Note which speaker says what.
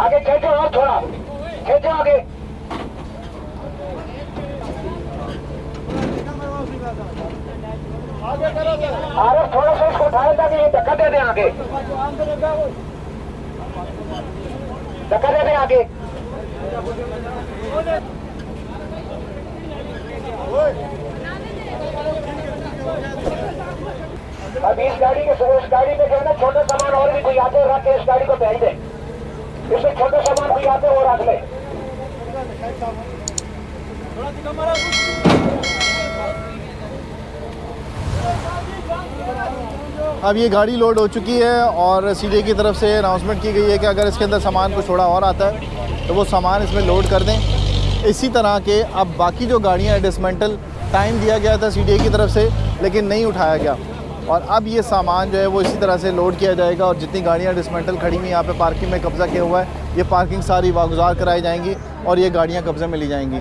Speaker 1: आगे खींचो और थोड़ा खींचो आगे। आगे थोड़ा सा इसको उठाए ताकि ये धक्का दे दें आगे, धक्का दे दें आगे। अब इस गाड़ी पे जो है ना छोटे सामान और भी कोई आते रख के इस गाड़ी को भेज दे। इसमें छोटे सामान कोई आते वो रख ले।
Speaker 2: अब ये गाड़ी लोड हो चुकी है और सीडीए की तरफ से अनाउंसमेंट की गई है कि अगर इसके अंदर सामान कुछ थोड़ा और आता है तो वो सामान इसमें लोड कर दें। इसी तरह के अब बाकी जो गाड़ियाँ हैं डिसमेंटल टाइम दिया गया था सीडीए की तरफ से, लेकिन नहीं उठाया गया और अब ये सामान जो है वो इसी तरह से लोड किया जाएगा और जितनी गाड़ियाँ डिसमेंटल खड़ी हुई यहाँ पे पार्किंग में कब्ज़ा किया हुआ है, ये पार्किंग सारी वागुजार कराई जाएंगी और ये गाड़ियाँ कब्ज़े में ली जाएंगी।